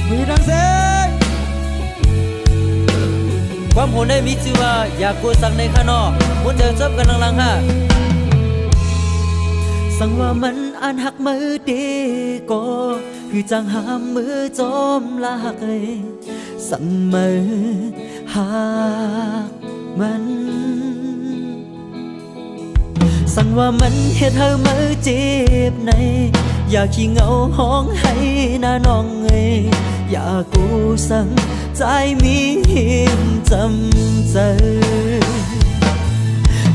มือดังเสียงความโหดได้มีชื่อว่าอยากกูสั่งในข้างนอกมุดเดินซับกันลังๆฮะสั่งว่ามันอ่านหักมือดีก็คือจังหามมือจอมละหักสั่งมือหักมันสั่งว่ามันเฮ็ดให้มือเจ็บในอยากขี้เหงาห้องให้หน้าน้องอยากกูสั่งใจมีหิมจำเจอ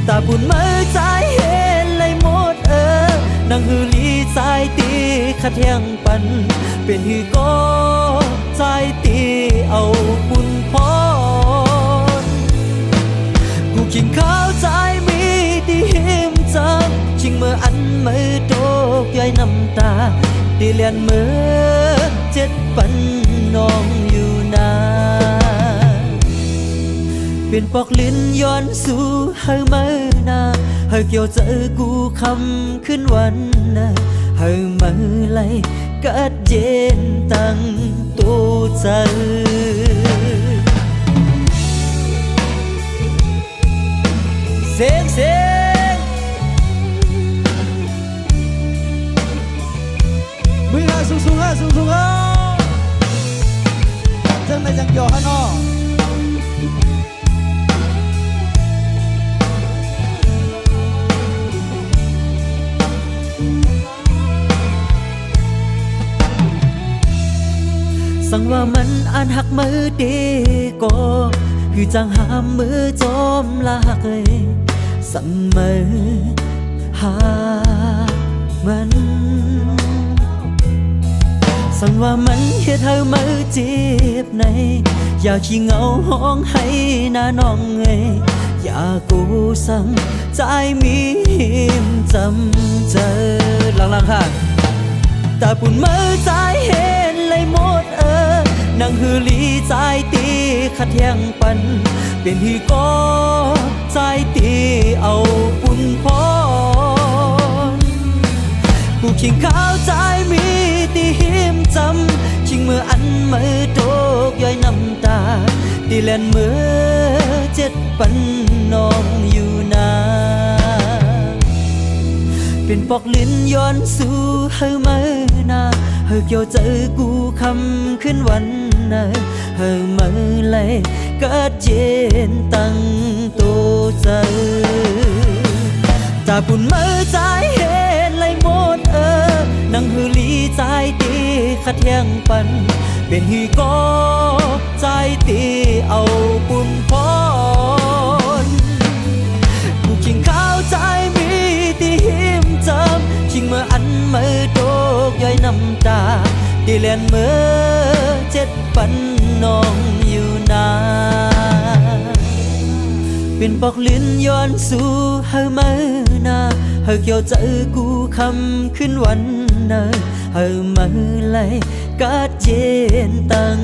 ตาบุญมือใจเห็นเลยหมดนังหือลีใจตีขัดแย้งปันเป็นหือก็ใจตีเอาบุญพรกูกินข้าวใจมีที่หิมจำชิงเมื่ออันมือโดกย้อยน้ำตาตีเลียนมือเจ็ดปันน้องอยู่นาเป็นปอกลิ้นย้อนสู่ให้มือนาให้เกี่ยวเจอกูคำขึ้นวันนาให้มือไหลกัดเย็นตั้งตัวใจเสียงเสียงมือสูงสูงสูงสูงจังในจังหยอฮะน้อสั่งว่ามันอ่านหักมือดีก็คือจังหามมือจอมละหักสั่งมือหามันสั่งว่ามันเฮ็ดให้มือเจ็บในอยากขี้เหงาห้องให้หน้าน้องอยากกูสั่งใจมีหิมจำเจอหลังๆค่ะแต่ปุ่นมือใจเห็นเลยหมดนังหือลีใจตีขัดแย้งปันเป็นหือก็ใจตีเอาปุ่นพรกูขิงข้าวใจมีตีหิมจำชิงเมื่ออันมือโดกย้อยน้ำตาตีเล่นมือเจ็ดปันน้องอยู่นาเป็นปอกลิ้นย้อนสู่ให้มือนาให้เกี่ยวเจอกูคำขึ้นวันนาให้มือไหลกัดเย็นตั้งตัวใจตาปุ่นมือใจเห็นเลยหมดนังหือลีใจตีขัดแย้งปันเป็นหือก็ใจตีเอาปุ่นพรกูกินข้าวใจมีที่หิมจำชิงเมื่ออันมือโดกย้อยน้ำตาตีเลียนมือเจ็ดปันน้องอยู่นาเป็นปอกลิ้นย้อนสู่ให้มือนาให้เกี่ยวเจอกูคำขึ้นวันนาให้มือไหลกัดเย็นตั้ง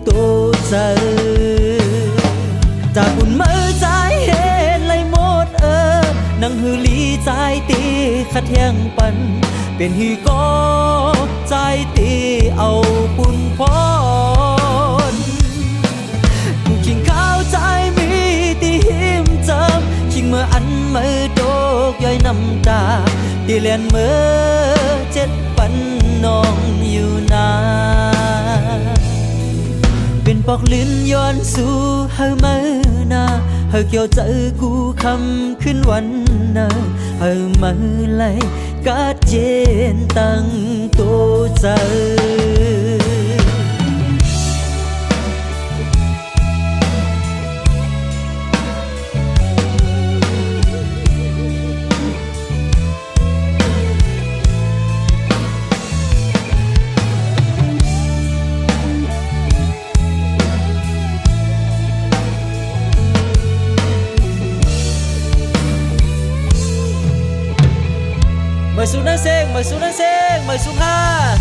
ตัวใจจากบุญมือใจเห็นเลยหมดนังหือลีใจตีขัดแย้งปันเป็นหือก็ใจตีเอาปุ่นพรกูกินข้าวใจมีตีหิมจำชิงเมื่ออันมือโดกย้อยน้ำตาตีเลียนมือเจ็ดปันน้องอยู่นาเป็นปอกลิ้นย้อนสู่ให้มือนาให้เกี่ยวเจอกูคำขึ้นวันนาให้มือไหลกัดเย็นตั้งตัวใจ mời xuống đang sen mời xuống đang sen mời xuống ha